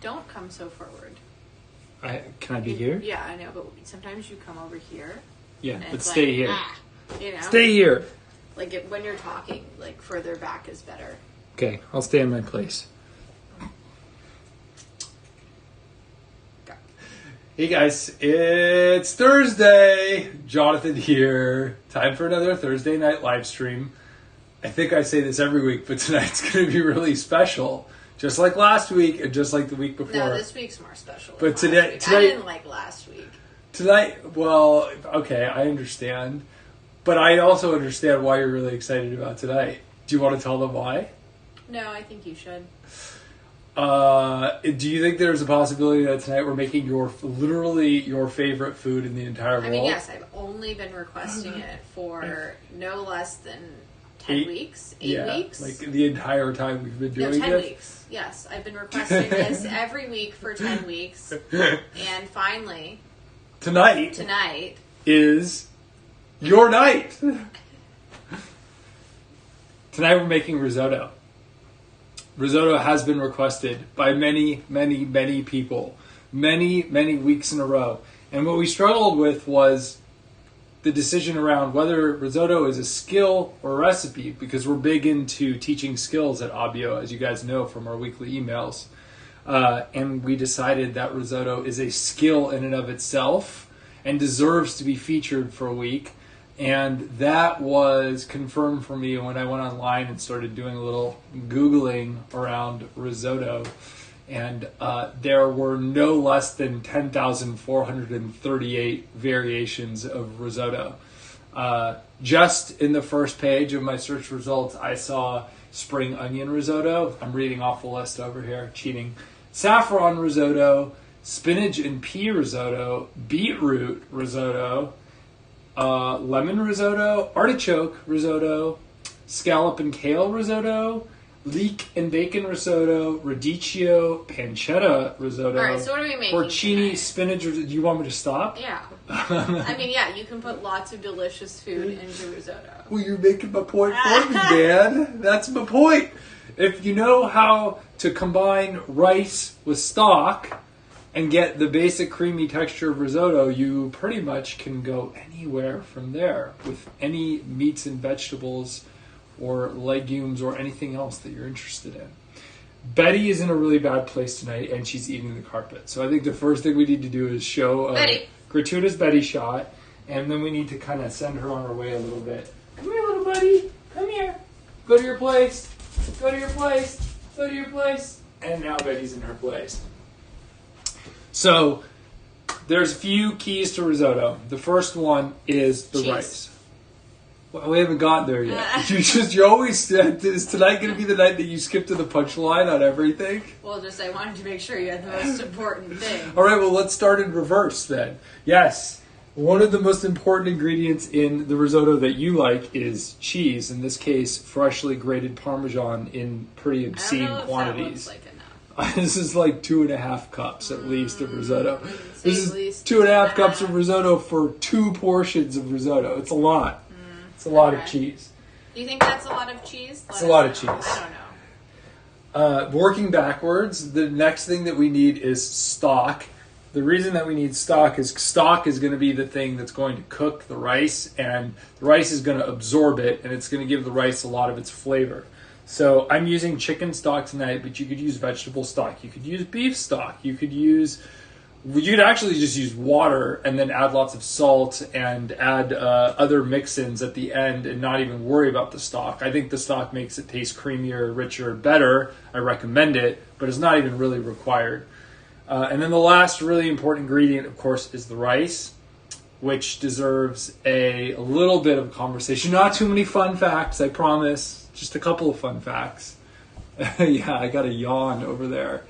don't come so forward. Can I be here? Yeah, I know, but sometimes you come over here. Yeah, but stay here. You know? Stay here. Like when you're talking, like further back is better. Okay, I'll stay in my place. Hey guys, it's Thursday. Jonathan here. Time for another Thursday night live stream. I think I say this every week, but tonight's going to be really special. Just like last week and just like the week before. No, this week's more special. But today, I didn't like last week. Tonight, well, okay, I understand. But I also understand why you're really excited about tonight. Do you want to tell them why? No, I think you should. Do you think there's a possibility that tonight we're making literally your favorite food in the entire world? I mean, yes, I've only been requesting it for no less than 10 weeks, 8 weeks. Like the entire time we've been doing 10 this? weeks. Yes, I've been requesting this every week for 10 weeks. And finally, tonight is your night. Tonight we're making risotto. Risotto has been requested by many, many, many people, many, many weeks in a row. And what we struggled with was the decision around whether risotto is a skill or a recipe, because we're big into teaching skills at Abio, as you guys know from our weekly emails. And we decided that risotto is a skill in and of itself and deserves to be featured for a week. And that was confirmed for me when I went online and started doing a little Googling around risotto. And there were no less than 10,438 variations of risotto. Just in the first page of my search results, I saw spring onion risotto. I'm reading off the list over here, cheating. Saffron risotto, spinach and pea risotto, beetroot risotto, lemon risotto, artichoke risotto, scallop and kale risotto, leek and bacon risotto, radicchio, pancetta risotto. All right, so what are we making porcini, tonight? spinach risotto. Do you want me to stop? Yeah. I mean, yeah, you can put lots of delicious food into risotto. Well, you're making my point for me, man. That's my point. If you know how to combine rice with stock and get the basic creamy texture of risotto, you pretty much can go anywhere from there with any meats and vegetables or legumes or anything else that you're interested in. Betty is in a really bad place tonight and she's eating the carpet. So I think the first thing we need to do is show a gratuitous Betty shot, and then we need to kind of send her on her way a little bit. Come here, little buddy. Come here. Go to your place. Go to your place. Go to your place. And now Betty's in her place. So there's a few keys to risotto. The first one is the rice. Well, we haven't gotten there yet. You always is tonight going to be the night that you skip to the punchline on everything? Well, I wanted to make sure you had the most important thing. All right, well, let's start in reverse then. Yes, one of the most important ingredients in the risotto that you like is cheese. In this case, freshly grated Parmesan in pretty obscene quantities. That looks like enough. This is like 2.5 cups at least of risotto. This is 2.5 cups of risotto for 2 portions of risotto. It's a lot. It's a lot of cheese. Do you think that's a lot of cheese? It's a lot of cheese. I don't know. Working backwards, the next thing that we need is stock. The reason that we need stock is going to be the thing that's going to cook the rice, and the rice is going to absorb it, and it's going to give the rice a lot of its flavor. So I'm using chicken stock tonight, but you could use vegetable stock. You could use beef stock. You could actually just use water and then add lots of salt and add other mix-ins at the end and not even worry about the stock. I think the stock makes it taste creamier, richer, better. I recommend it, but it's not even really required. And then the last really important ingredient, of course, is the rice, which deserves a little bit of conversation. Not too many fun facts, I promise. Just a couple of fun facts. Yeah, I got a yawn over there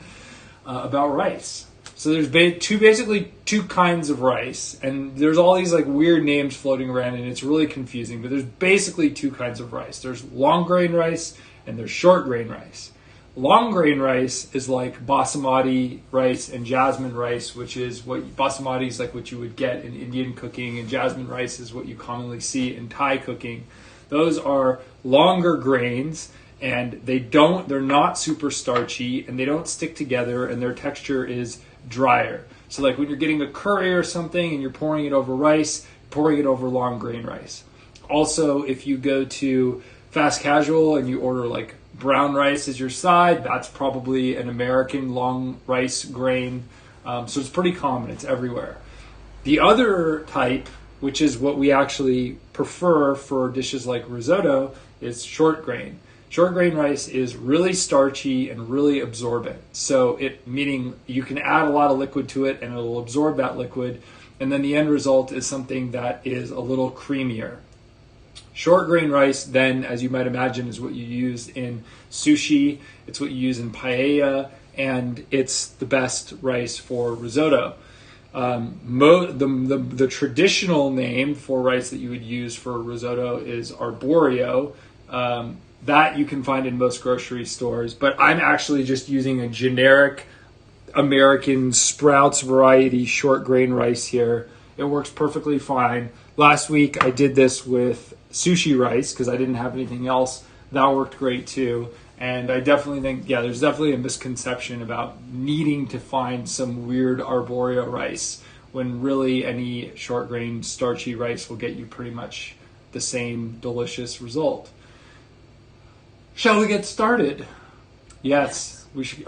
about rice. So there's basically two kinds of rice, and there's all these like weird names floating around, and it's really confusing. But there's basically 2 kinds of rice. There's long grain rice and there's short grain rice. Long grain rice is like basmati rice and jasmine rice, which is basmati is like what you would get in Indian cooking, and jasmine rice is what you commonly see in Thai cooking. Those are longer grains, And they're not super starchy, and they don't stick together, and their texture is drier. So like when you're getting a curry or something and you're pouring it over rice, pouring it over long grain rice. Also, if you go to fast casual and you order like brown rice as your side, that's probably an American long rice grain. So it's pretty common. It's everywhere. The other type, which is what we actually prefer for dishes like risotto, is short grain. Short grain rice is really starchy and really absorbent. So meaning you can add a lot of liquid to it and it'll absorb that liquid. And then the end result is something that is a little creamier. Short grain rice, then, as you might imagine, is what you use in sushi. It's what you use in paella, and it's the best rice for risotto. The traditional name for rice that you would use for risotto is arborio. That you can find in most grocery stores, but I'm actually just using a generic American Sprouts variety short grain rice here. It works perfectly fine. Last week I did this with sushi rice because I didn't have anything else. That worked great too. And I definitely think, there's definitely a misconception about needing to find some weird arborio rice when really any short grain starchy rice will get you pretty much the same delicious result. Shall we get started? Yes. We should.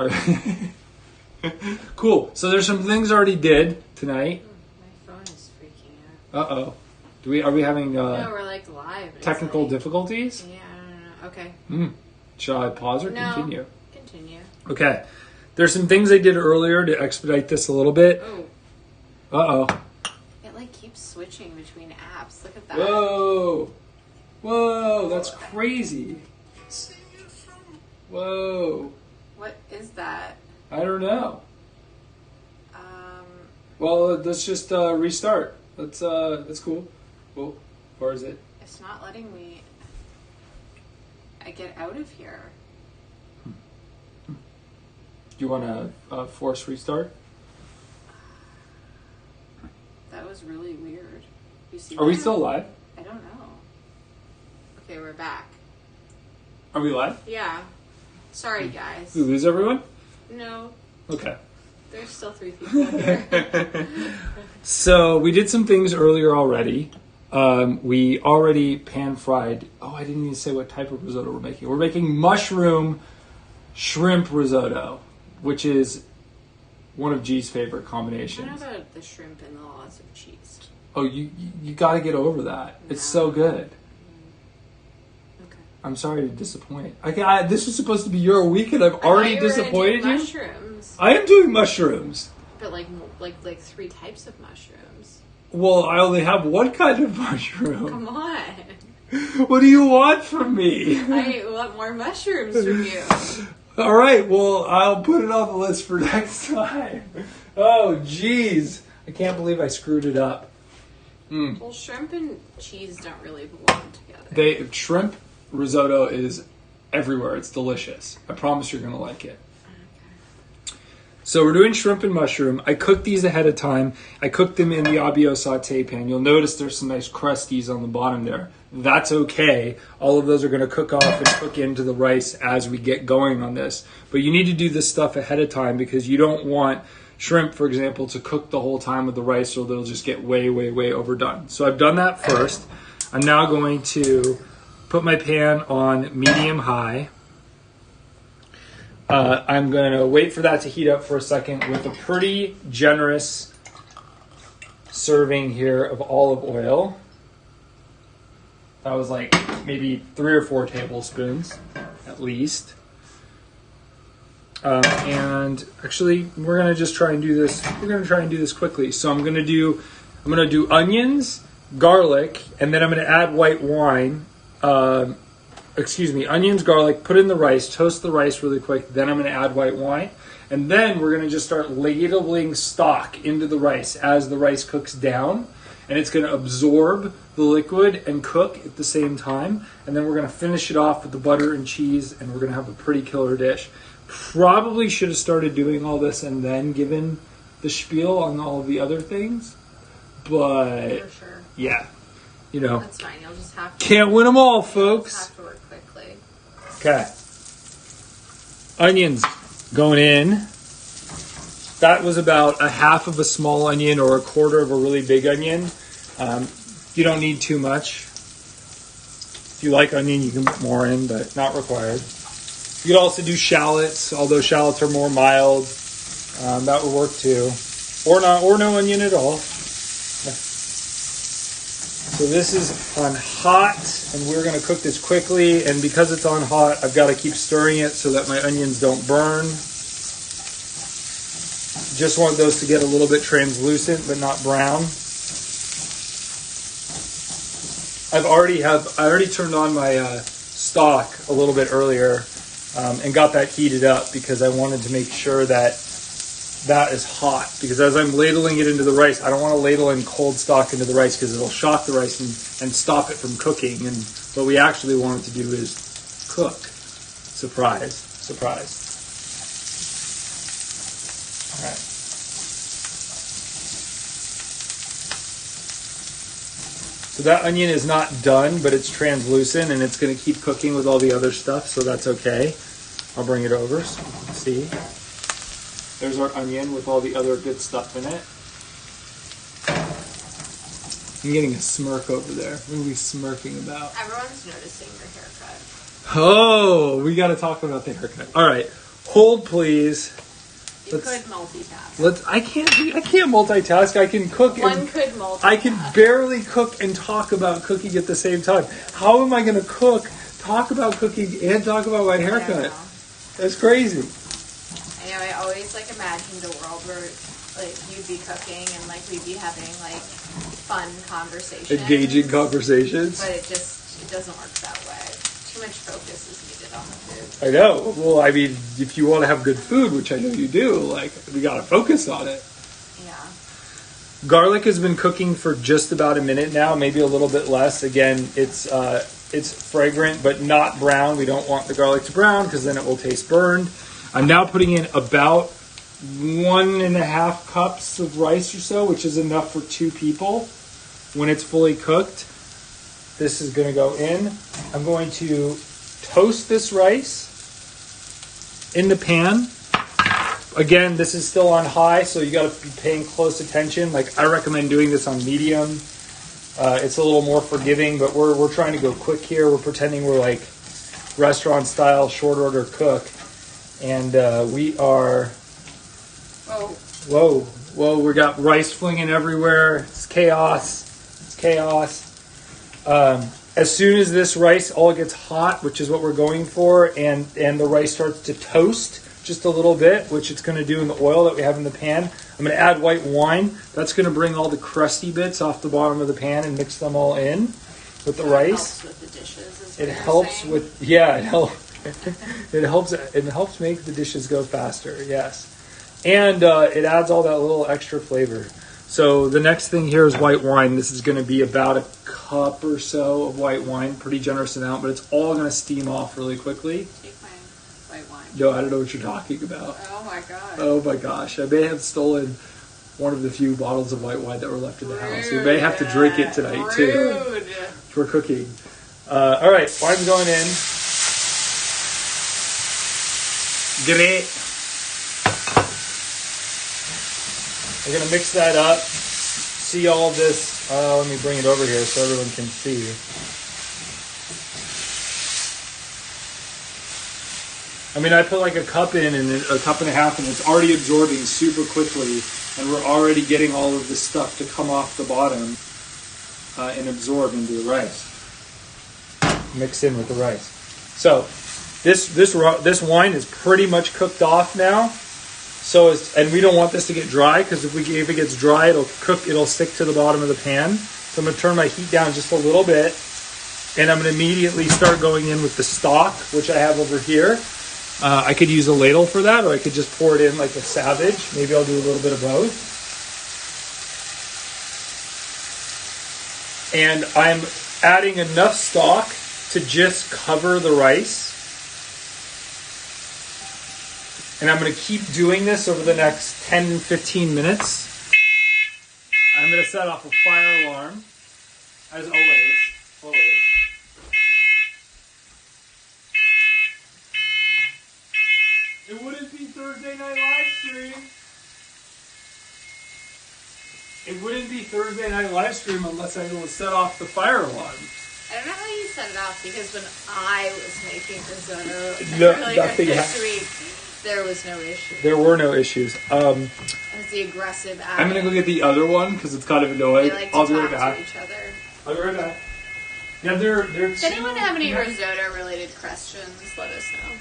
Cool. So there's some things I already did tonight. My phone is freaking out. Uh-oh. Are we having no, we're like live. Technical difficulties? Yeah, I don't know. Okay. Shall I pause or continue? Continue. Okay. There's some things I did earlier to expedite this a little bit. Oh. Uh-oh. It like keeps switching between apps. Look at that. Whoa, that's crazy. Whoa. What is that? I don't know. Well, let's just restart. That's cool. Well, or is it? It's not letting me. I get out of here. Do you want to force restart? That was really weird. You see? Are we still live? I don't know. Okay, we're back. Are we live? Yeah. Sorry, guys. Did we lose everyone? No. Okay. There's still 3 people here. So we did some things earlier already. We already pan-fried. Oh, I didn't even say what type of risotto we're making. We're making mushroom shrimp risotto, which is one of G's favorite combinations. What about the shrimp and the lots of cheese? Oh, you got to get over that. No. It's so good. I'm sorry to disappoint. This was supposed to be your week, and I've already disappointed you. Mushrooms. I am doing mushrooms. But like 3 types of mushrooms. Well, I only have one kind of mushroom. Come on. What do you want from me? I want more mushrooms from you. All right. Well, I'll put it on the list for next time. Oh, jeez. I can't believe I screwed it up. Well, shrimp and cheese don't really belong together. Shrimp risotto is everywhere. It's delicious. I promise you're going to like it. Okay. So we're doing shrimp and mushroom. I cooked these ahead of time. I cooked them in the Abbio saute pan. You'll notice there's some nice crusties on the bottom there. That's okay. All of those are going to cook off and cook into the rice as we get going on this. But you need to do this stuff ahead of time because you don't want shrimp, for example, to cook the whole time with the rice or they'll just get way, way, way overdone. So I've done that first. I'm now going to put my pan on medium-high. I'm going to wait for that to heat up for a second with a pretty generous serving here of olive oil. That was like maybe 3 or 4 tablespoons at least. And actually, we're going to just try and do this. We're going to try and do this quickly. So I'm going to do onions, garlic, and then I'm going to add white wine. Onions, garlic, put in the rice, toast the rice really quick. Then I'm going to add white wine. And then we're going to just start ladling stock into the rice as the rice cooks down. And it's going to absorb the liquid and cook at the same time. And then we're going to finish it off with the butter and cheese. And we're going to have a pretty killer dish. Probably should have started doing all this and then given the spiel on all of the other things. But, for sure. Yeah. You know, that's fine. You'll just have to. Can't win them all, folks. Just have to work quickly. Okay. onions going in. That was about a half of a small onion or a quarter of a really big onion. You don't need too much. If you like onion, you can put more in, but not required. You could also do shallots, although shallots are more mild. That would work too. Or not, or no onion at all. So this is on hot, and we're going to cook this quickly. And because it's on hot, I've got to keep stirring it so that my onions don't burn. Just want those to get a little bit translucent, but not brown. I already turned on my stock a little bit earlier and got that heated up because I wanted to make sure that is hot. Because as I'm ladling it into the rice, I don't want to ladle in cold stock into the rice because it'll shock the rice and stop it from cooking. And what we actually want it to do is cook. Surprise, surprise. All right. So that onion is not done, but it's translucent and it's going to keep cooking with all the other stuff, so that's okay. I'll bring it over so you can see. There's our onion with all the other good stuff in it. I'm getting a smirk over there. What are we smirking about? Everyone's noticing your haircut. Oh, we got to talk about the haircut. All right, hold please. You could multitask. I can't multitask. I can cook. One could multitask. I can barely cook and talk about cooking at the same time. How am I going to cook, talk about cooking, and talk about my haircut? That's crazy. I know. I always imagined a world where you'd be cooking and we'd be having fun conversations, engaging conversations. But it doesn't work that way. Too much focus is needed on the food. I know. Well, I mean, if you want to have good food, which I know you do, we got to focus on it. Yeah. Garlic has been cooking for just about a minute now, maybe a little bit less. Again, it's fragrant, but not brown. We don't want the garlic to brown because then it will taste burned. I'm now putting in about 1.5 cups of rice or so, which is enough for 2 people when it's fully cooked. This is going to go in. I'm going to toast this rice in the pan. Again, this is still on high, so you got to be paying close attention. I recommend doing this on medium. It's a little more forgiving, but we're trying to go quick here. We're pretending we're restaurant style, short order cook, and we are. Whoa! We got rice flinging everywhere. It's chaos. As soon as this rice all gets hot, which is what we're going for, and the rice starts to toast just a little bit, which it's going to do in the oil that we have in the pan, I'm going to add white wine. That's going to bring all the crusty bits off the bottom of the pan and mix them all in with the rice. It helps with the dishes. It helps with it helps make the dishes go faster. Yes, and it adds all that little extra flavor. So the next thing here is white wine. This is going to be about a cup or so of white wine, pretty generous amount, but it's all going to steam off really quickly. Take my white wine. No, I don't know what you're talking about. Oh my god. Oh my gosh. I may have stolen one of the few bottles of white wine that were left in the house. We may have to drink it tonight too. For cooking. All right, wine's going in. Great. We're going to mix that up. See all this. Let me bring it over here so everyone can see. I mean, I put a cup in and a cup and a half, and it's already absorbing super quickly. And we're already getting all of this stuff to come off the bottom and absorb into the rice. Mix in with the rice. So this wine is pretty much cooked off now. And we don't want this to get dry because if it gets dry, it'll stick to the bottom of the pan. So I'm going to turn my heat down just a little bit, and I'm going to immediately start going in with the stock, which I have over here. I could use a ladle for that, or I could just pour it in like a savage. Maybe I'll do a little bit of both. And I'm adding enough stock to just cover the rice. And I'm going to keep doing this over the next 10-15 minutes. I'm going to set off a fire alarm, as always. night live stream. It wouldn't be Thursday night live stream unless I will set off the fire alarm. I don't know how you set it off because when I was making risotto this week, there was no issue. There were no issues. It was the aggressive act. I'm going to go get the other one because it's kind of annoying. They like I'll to be talk right back. to each other. I'll be right back. Yeah, they're Does anyone have any risotto-related questions? Let us know.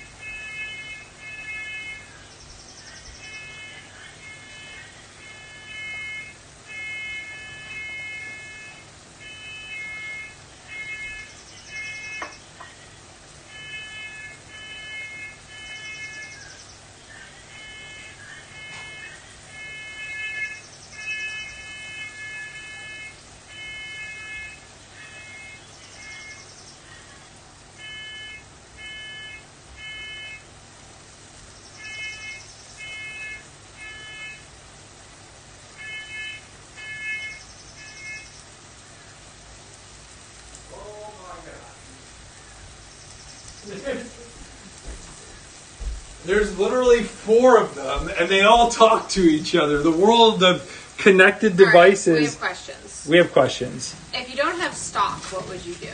There's literally 4 of them, and they all talk to each other. The world of connected devices. Right, we have questions. We have questions. If you don't have stock, what would you do?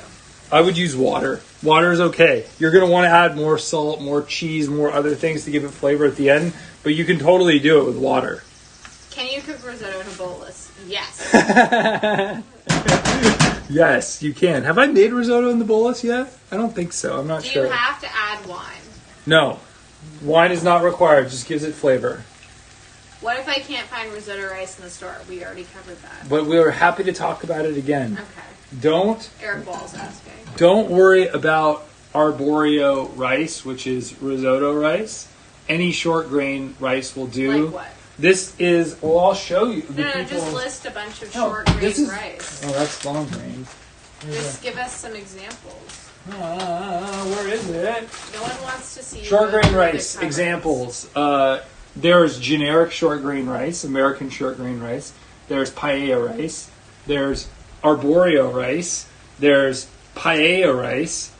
I would use water. Water is okay. You're going to want to add more salt, more cheese, more other things to give it flavor at the end, but you can totally do it with water. Can you cook risotto in a bolus? Yes. Yes, you can. Have I made risotto in the bolus yet? I don't think so. I'm not sure. Do you have to add wine? No. Wine is not required. It just gives it flavor. What if I can't find risotto rice in the store? We already covered that. But we are happy to talk about it again. Okay. Eric Ball's asking. Don't worry about arborio rice, which is risotto rice. Any short grain rice will do. Like what? This is, well, I'll show you. No, just list a bunch of short grain rice. Oh, that's long grain. Just give us some examples. Where is it? No one wants to see short grain rice examples. There's generic short grain rice, American short grain rice. There's paella rice. There's arborio rice. There's paella rice.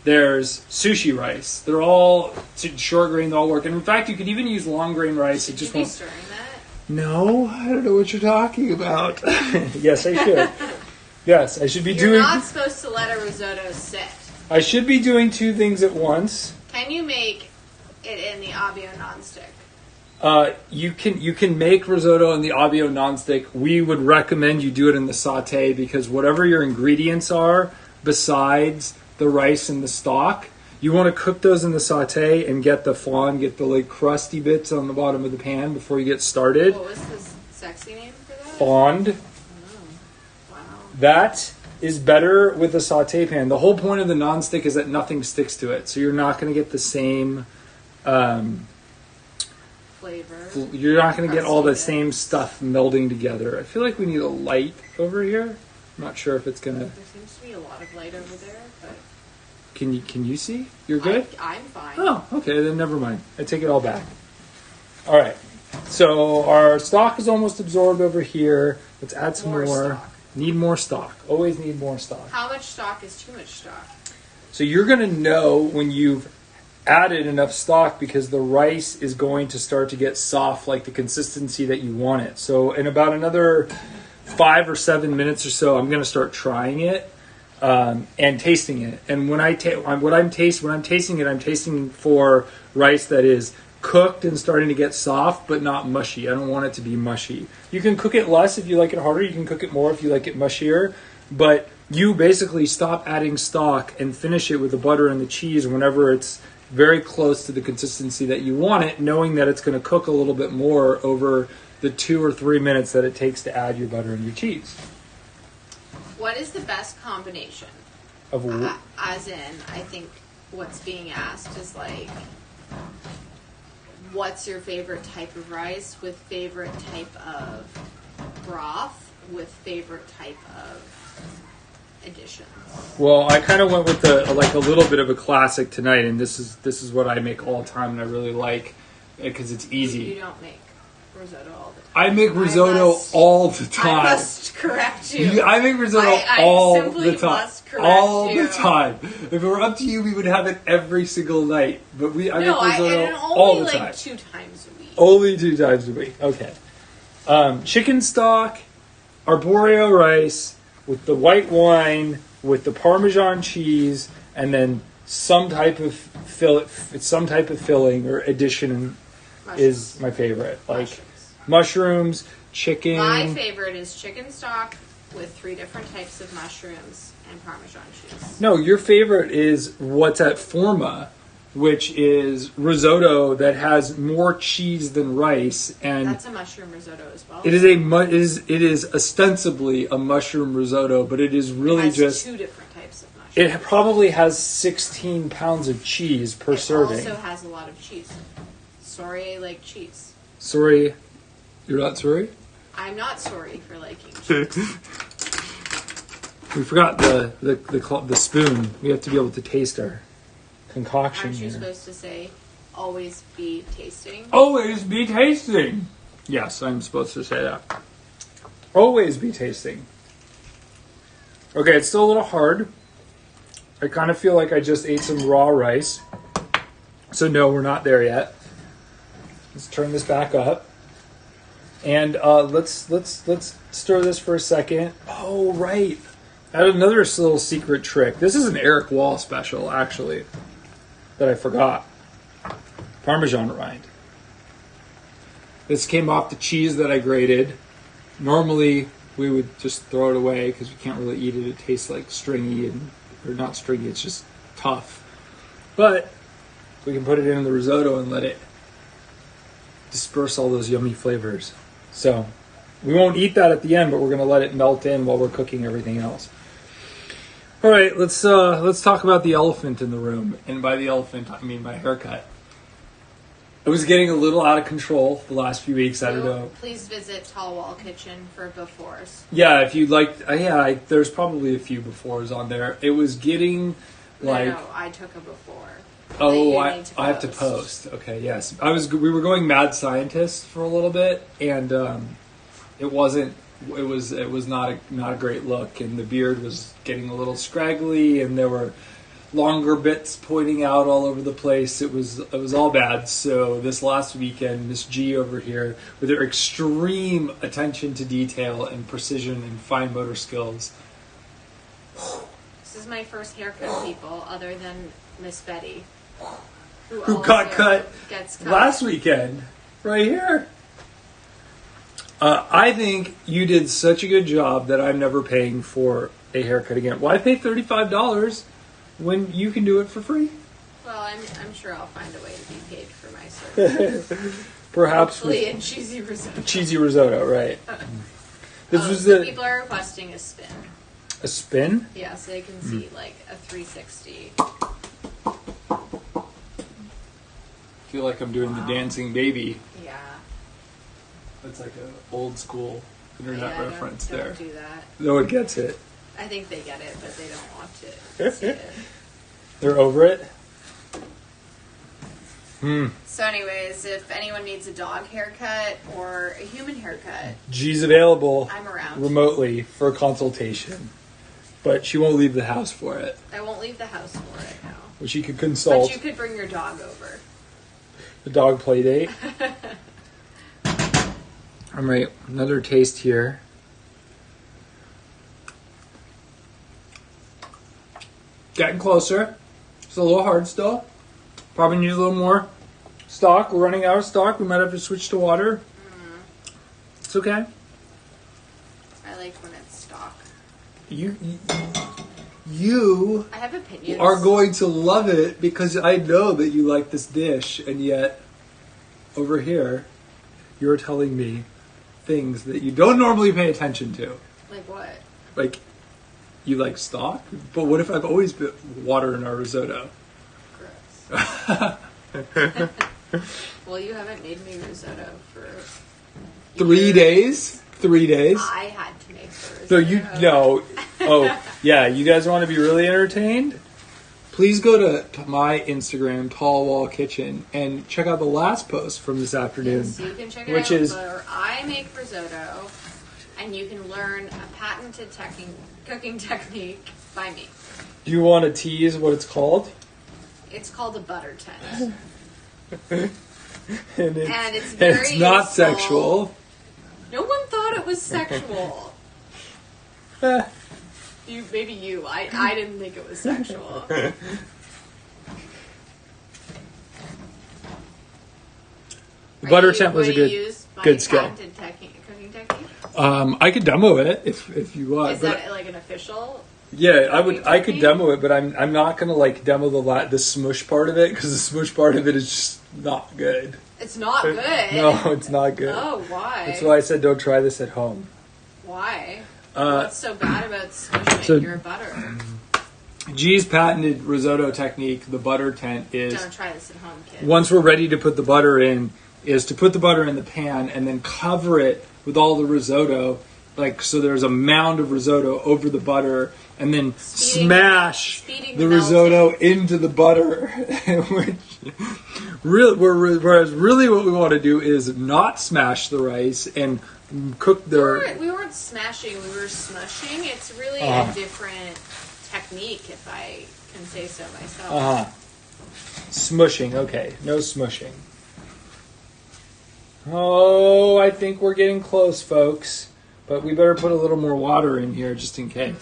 There's sushi rice. They're all short grain. They all work. And in fact, you could even use long grain rice. Should you be stirring that? No, I don't know what you're talking about. Yes, I should. Yes, I should be doing. You're not supposed to let a risotto sit. I should be doing 2 things at once. Can you make it in the Abio nonstick? You can make risotto in the Abio nonstick. We would recommend you do it in the sauté because whatever your ingredients are besides the rice and the stock, you want to cook those in the sauté and get the flan, get the like crusty bits on the bottom of the pan before you get started. What was the sexy name for that? Fond. Oh, wow. That is better with a sauté pan. The whole point of the nonstick is that nothing sticks to it, so you're not going to get the same flavor. You're not going to get all the same stuff melding together. I feel like we need a light over here. I'm not sure if it's going to. There seems to be a lot of light over there, but. Can you see? You're good? I'm fine. Oh, okay, then never mind. I take it all back. All right. So our stock is almost absorbed over here. Let's add some more. Stock. Need more stock. Always need more stock. How much stock is too much stock? So you're going to know when you've added enough stock because the rice is going to start to get soft, like the consistency that you want it. So in about another 5 or 7 minutes or so, I'm going to start trying it. And tasting it. And when I'm tasting it, I'm tasting for rice that is cooked and starting to get soft, but not mushy. I don't want it to be mushy. You can cook it less if you like it harder. You can cook it more if you like it mushier. But you basically stop adding stock and finish it with the butter and the cheese whenever it's very close to the consistency that you want it, knowing that it's going to cook a little bit more over the 2 or 3 minutes that it takes to add your butter and your cheese. What is the best combination? Of as in, I think what's being asked is like, what's your favorite type of rice with favorite type of broth with favorite type of additions? Well, I kind of went with a little bit of a classic tonight, and this is what I make all the time, and I really like because it's easy. You don't make. risotto all the time. I make risotto all the time. I must correct you. I make risotto I all simply the time. must correct All you. the time. If it were up to you, we would have it every single night. But I make risotto and all only the time. like 2 times a week. Only 2 times a week. Okay. Chicken stock, arborio rice with the white wine, with the Parmesan cheese, and then some type of filling or addition is my favorite. Like mushrooms, chicken. My favorite is chicken stock with 3 different types of mushrooms and Parmesan cheese. No, your favorite is what's at Forma, which is risotto that has more cheese than rice, and that's a mushroom risotto as well. it is ostensibly a mushroom risotto, but it is really just 2 different types of mushrooms. It probably has 16 pounds of cheese per serving. It also has a lot of cheese. Sorry, I like cheese. Sorry, you're not sorry? I'm not sorry for liking cheese. We forgot the spoon. We have to be able to taste our concoction Aren't you here. supposed to say, always be tasting? Always be tasting. Yes, I'm supposed to say that. Always be tasting. Okay, it's still a little hard. I kind of feel like I just ate some raw rice. So no, we're not there yet. Let's turn this back up. And let's stir this for a second. Oh, right. I had another little secret trick. This is an Eric Wall special, actually, that I forgot. Parmesan rind. This came off the cheese that I grated. Normally, we would just throw it away because we can't really eat it. It tastes like stringy, or not stringy, it's just tough. But we can put it in the risotto and let it disperse all those yummy flavors. So we won't eat that at the end, but we're going to let it melt in while we're cooking everything else. All right, let's talk about the elephant in the room. And by the elephant, I mean my haircut. It was getting a little out of control the last few weeks. I don't know. Please visit Tall Wall Kitchen for befores. Yeah, if you'd like. There's probably a few befores on there. It was getting like. No, I took a before. Oh, I have to post. Okay, yes. We were going Mad Scientist for a little bit, and it wasn't. It was not a great look, and the beard was getting a little scraggly, and there were longer bits pointing out all over the place. It was all bad. So this last weekend, Miss G over here, with her extreme attention to detail and precision and fine motor skills. This is my first haircut, people, other than Miss Betty, who got cut gets cut last weekend, right here. I think you did such a good job that I'm never paying for a haircut again. Why pay $35 when you can do it for free? Well, I'm sure I'll find a way to be paid for my service. Perhaps hopefully in cheesy risotto. Cheesy risotto, right? People are requesting a spin. A spin? Yeah, so they can see like a 360. I feel like I'm doing the dancing baby. Yeah. That's like an old school internet reference don't there. Do that. No one gets it. I think they get it, but they don't want to see it. They're over it? So anyways, if anyone needs a dog haircut or a human haircut, G's available. I'm around. Remotely for a consultation. But she won't leave the house for it. I won't leave the house for it now. But she could consult. But you could bring your dog over. The dog play date. All right, another taste here. Getting closer. It's a little hard still. Probably need a little more stock. We're running out of stock. We might have to switch to water. It's okay. I like when it's stock. You I have opinions. are going to love it because I know that you like this dish, and yet over here you're telling me things that you don't normally pay attention to. Like what? Like, you like stock? But what if I've always put water in our risotto? Gross. Well, you haven't made me risotto for 3 days? 3 days? I had to make the risotto. So you know. Oh, yeah, you guys want to be really entertained? please go to my Instagram, Tall Wall Kitchen, and check out the last post from this afternoon. Yes, you can check it which out. is Where I make risotto, and you can learn a patented cooking technique by me. Do you want to tease what it's called? It's called a butter tent. and it's very it's not useful. sexual. No one thought it was sexual. Maybe you. I didn't think it was sexual. The butter tent was a good skill. Cooking technique? I could demo it if you want. Is that like an official? Yeah, I could demo it, but I'm not gonna like demo the smush part of it because the smush part of it is just not good. It's not good. No, it's not good. Oh, why? That's why I said don't try this at home. Why? What's so bad about smushing your butter? G's patented risotto technique, the butter tent, is don't try this at home, kids. Once we're ready to put the butter in, is to put the butter in the pan and then cover it with all the risotto, like so there's a mound of risotto over the butter, and then smash the risotto into the butter. Whereas really what we want to do is not smash the rice and cook we weren't smashing, we were smushing. It's really a different technique, if I can say so myself. Smushing, okay. No smushing. Oh, I think we're getting close, folks. But we better put a little more water in here just in case.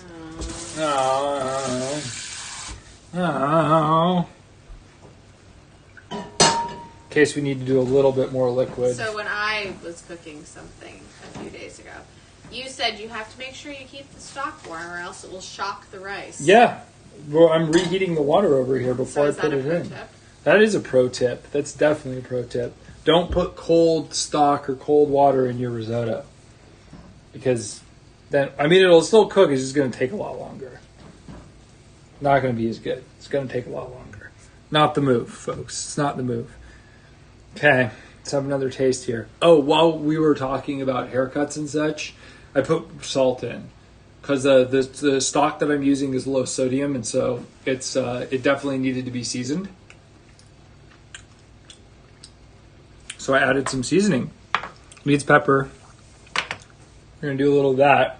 In case we need to do a little bit more liquid. So when I was cooking something a few days ago, you said you have to make sure you keep the stock warm or else it will shock the rice. Yeah. Well, I'm reheating the water over here before I put it in. Tip? That is a pro tip. That's definitely a pro tip. Don't put cold stock or cold water in your risotto. Because then, it'll still cook. It's just going to take a lot longer. Not going to be as good. It's going to take a lot longer. Not the move, folks. It's not the move. Okay, let's have another taste here. Oh, while we were talking about haircuts and such, I put salt in. Because the stock that I'm using is low sodium, and so it definitely needed to be seasoned. So I added some seasoning. Needs pepper. We're going to do a little of that.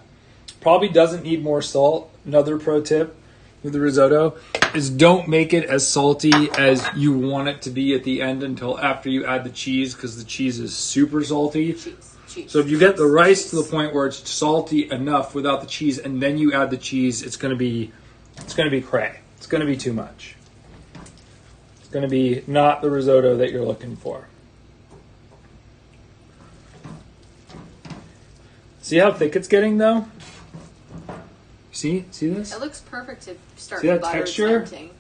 Probably doesn't need more salt. Another pro tip with the risotto is don't make it as salty as you want it to be at the end until after you add the cheese, because the cheese is super salty. Cheese. So if you get the rice to the point where it's salty enough without the cheese, and then you add the cheese, it's going to be cray. It's going to be too much. It's going to be not the risotto that you're looking for. See how thick it's getting, though? See this? It looks perfect to start See that butter texture? tenting.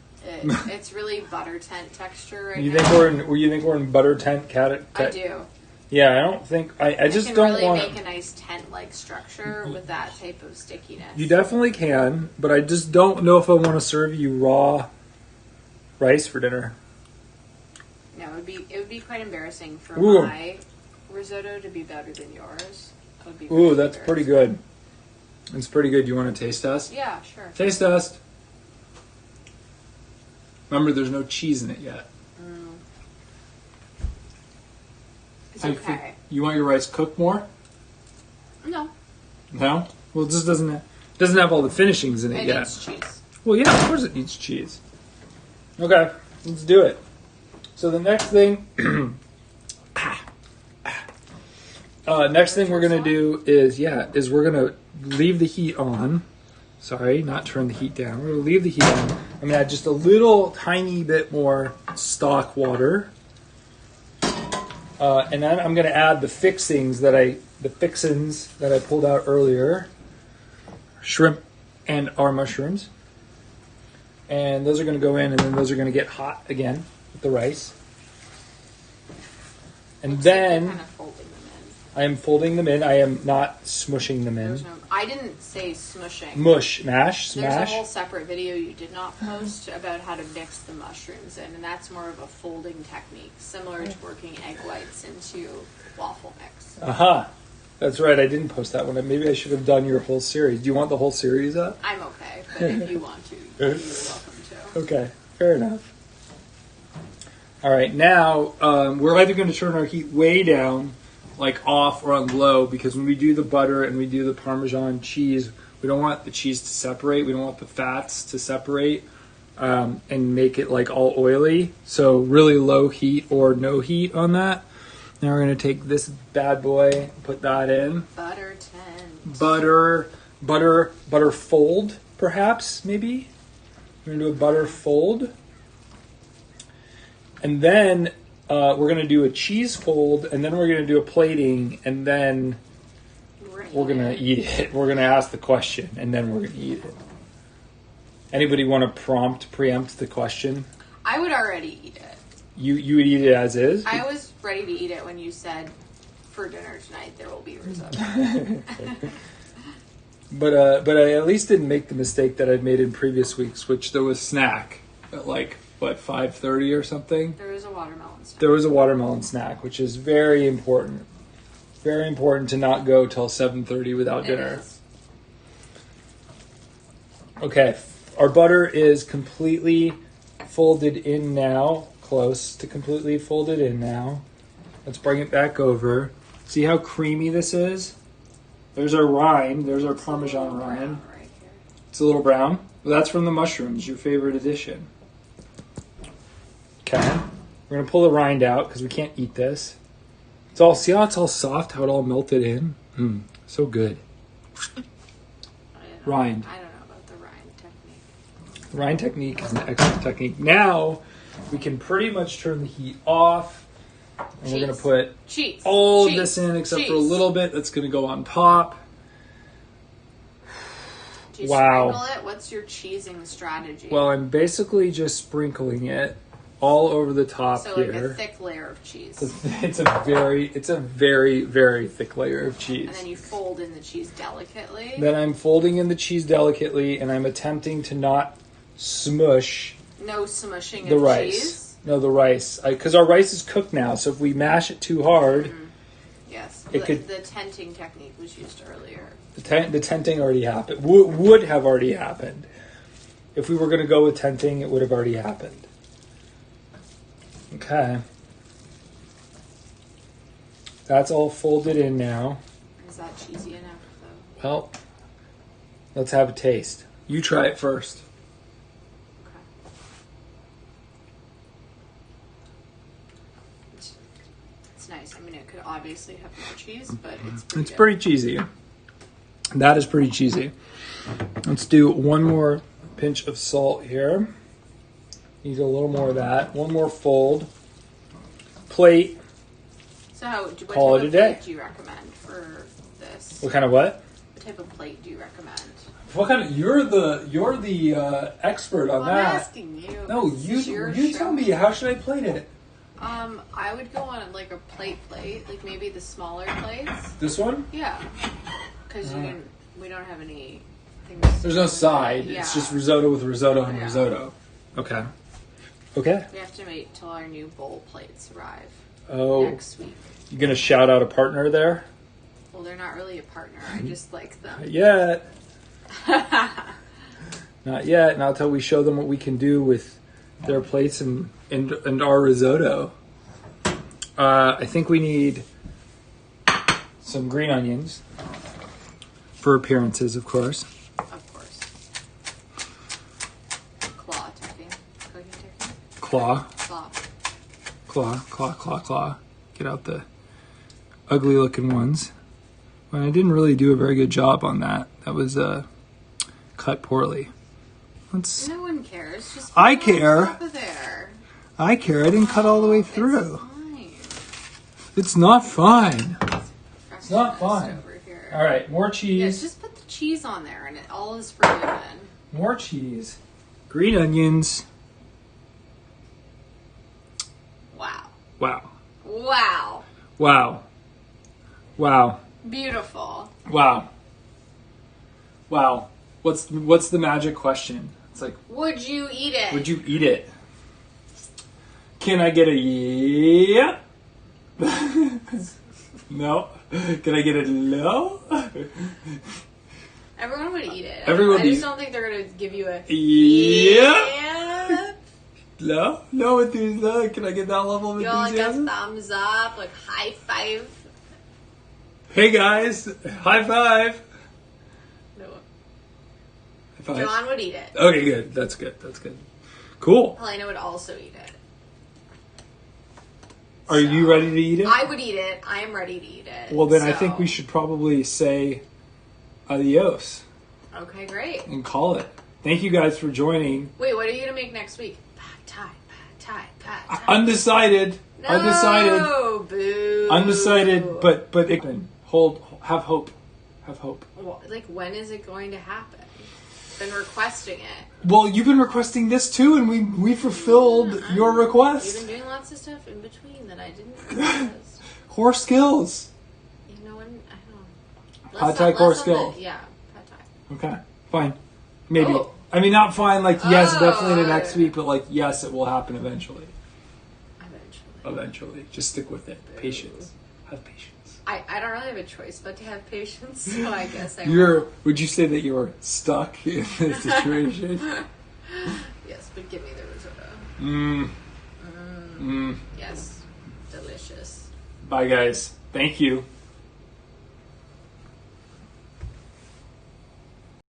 It's really butter tent texture right You now. think we're in butter tent I do. Yeah, I don't think I just don't really want. Make a nice tent-like structure with that type of stickiness. You definitely can, but I just don't know if I want to serve you raw rice for dinner. No, it would be quite embarrassing for my risotto to be better than yours. It would be that's pretty good. It's pretty good. You want to taste test? Yeah, sure. Taste test. Remember, there's no cheese in it yet. It's okay. You want your rice cooked more? No. No? Well, it just doesn't have all the finishings in it yet. It needs cheese. Well, yeah, of course it needs cheese. Okay, let's do it. So the next thing, we're gonna do is we're gonna leave the heat on. Sorry, not turn the heat down. We're gonna leave the heat on. I'm gonna add just a little tiny bit more stock water. And then I'm going to add the fixins that I pulled out earlier, shrimp and our mushrooms, and those are going to go in, and then those are going to get hot again with the rice. And then Kind of folding them in. I am folding them in. I am not smushing them in. I didn't say smushing. Smash. There's a whole separate video you did not post about how to mix the mushrooms in, and that's more of a folding technique, similar to working egg whites into waffle mix. Aha. That's right. I didn't post that one. Maybe I should have done your whole series. Do you want the whole series up? I'm okay, but if you want to, you're welcome to. Okay. Fair enough. All right, now we're either going to turn our heat way down, like off or on low, because when we do the butter and we do the Parmesan cheese, we don't want the cheese to separate. We don't want the fats to separate and make it like all oily. So really low heat or no heat on that. Now we're going to take this bad boy, put that in. Butter tent. Butter fold, perhaps, maybe. We're going to do a butter fold. And then we're going to do a cheese fold, and then we're going to do a plating, and then we're going to eat it. We're going to ask the question, and then we're going to eat it. Anybody want to preempt the question? I would already eat it. You would eat it as is? I was ready to eat it when you said, for dinner tonight, there will be risotto. But I at least didn't make the mistake that I'd made in previous weeks, which there was snack at like, 5:30 or something? There was a watermelon snack. There was a watermelon snack, which is very important. Very important to not go till 7:30 without dinner. Okay, our butter is completely folded in now. Close to completely folded in now. Let's bring it back over. See how creamy this is? There's our rind. There's our Parmesan rind. Right here. It's a little brown. Well, that's from the mushrooms, your favorite addition. Okay. We're going to pull the rind out because we can't eat this. See how it's all soft, how it all melted in? So good. Rind. I don't know about the rind technique. The rind technique is an excellent technique. Now, we can pretty much turn the heat off. And we're going to put all of this in except for a little bit that's going to go on top. Do you sprinkle it? What's your cheesing strategy? Well, I'm basically just sprinkling it all over the top here. So like a thick layer of cheese. It's a very, very thick layer of cheese. And then you fold in the cheese delicately. Then I'm folding in the cheese delicately, and I'm attempting to not smush. No smushing the of rice. Cheese? No, the rice. Because our rice is cooked now, so if we mash it too hard... Yes. The tenting technique was used earlier. The tenting already happened. Would have already happened. If we were going to go with tenting, it would have already happened. Okay. That's all folded in now. Is that cheesy enough, though? Well, let's have a taste. You try it first. Okay. It's nice. I mean, it could obviously have more cheese, but it's pretty cheesy. That is pretty cheesy. Let's do one more pinch of salt here. Need a little more of that. One more fold. Plate. So what Call it a day. Plate do you recommend for this? What kind of what? What type of plate do you recommend? What kind of? You're the expert on that. I'm asking you. No, you tell me. How should I plate it? I would go on like a plate, like maybe the smaller plates. This one? Yeah, because we don't have any things. There's no side. Yeah. It's just risotto with risotto and risotto. Okay. Okay. We have to wait till our new bowl plates arrive next week. You gonna shout out a partner there? Well, they're not really a partner. I just like them. Not yet. Not yet. Not until we show them what we can do with their plates and our risotto. I think we need some green onions for appearances, of course. Of course. Claw technique. Cooking technique. Claw. Get out the ugly looking ones. Well, I didn't really do a very good job on that. That was cut poorly. No one cares. Just I care. Top of there. I care. I didn't cut all the way through. It's It's not fine. It's not fine. Over here. All right, more cheese. Yes, just put the cheese on there, and it all is forgiven. More cheese. Green onions. Wow. Wow. Wow. Wow. Wow. Beautiful. Wow. Wow. What's the magic question? It's like, would you eat it? Would you eat it? Can I get a yeah? No. Can I get a no? Everyone would eat it. Everyone I just don't think they're going to give you a yeah. No? No enthusiasm? Can I get that level of Yo, like a enthusiasm? thumbs up, like high five. Hey guys, high five. No. High five. John would eat it. Okay, good. That's good. That's good. Cool. Helena would also eat it. Are you ready to eat it? I would eat it. I am ready to eat it. Well, then I think we should probably say adios Okay, great. and call it. Thank you guys for joining. Wait, what are you gonna make next week? Pad Thai. Undecided. No, Undecided. boo. Undecided, but it can have hope. Have hope. Well, like, when is it going to happen? Been requesting it. Well, you've been requesting this too, and we fulfilled your request. You've been doing lots of stuff in between that I didn't realize. Core skills. You know when? I don't know. Pad Thai core skill. Yeah, Pad Thai. Okay, fine. Maybe. Oh. I mean, not fine, like, yes, Oh. definitely the next week, but, like, yes, it will happen eventually. Eventually. Just stick with it. Boo. Patience. Have patience. I don't really have a choice but to have patience, so I guess I will. Would you say that you're stuck in this situation? Yes, but give me the risotto. Mmm. Yes. Delicious. Bye, guys. Thank you.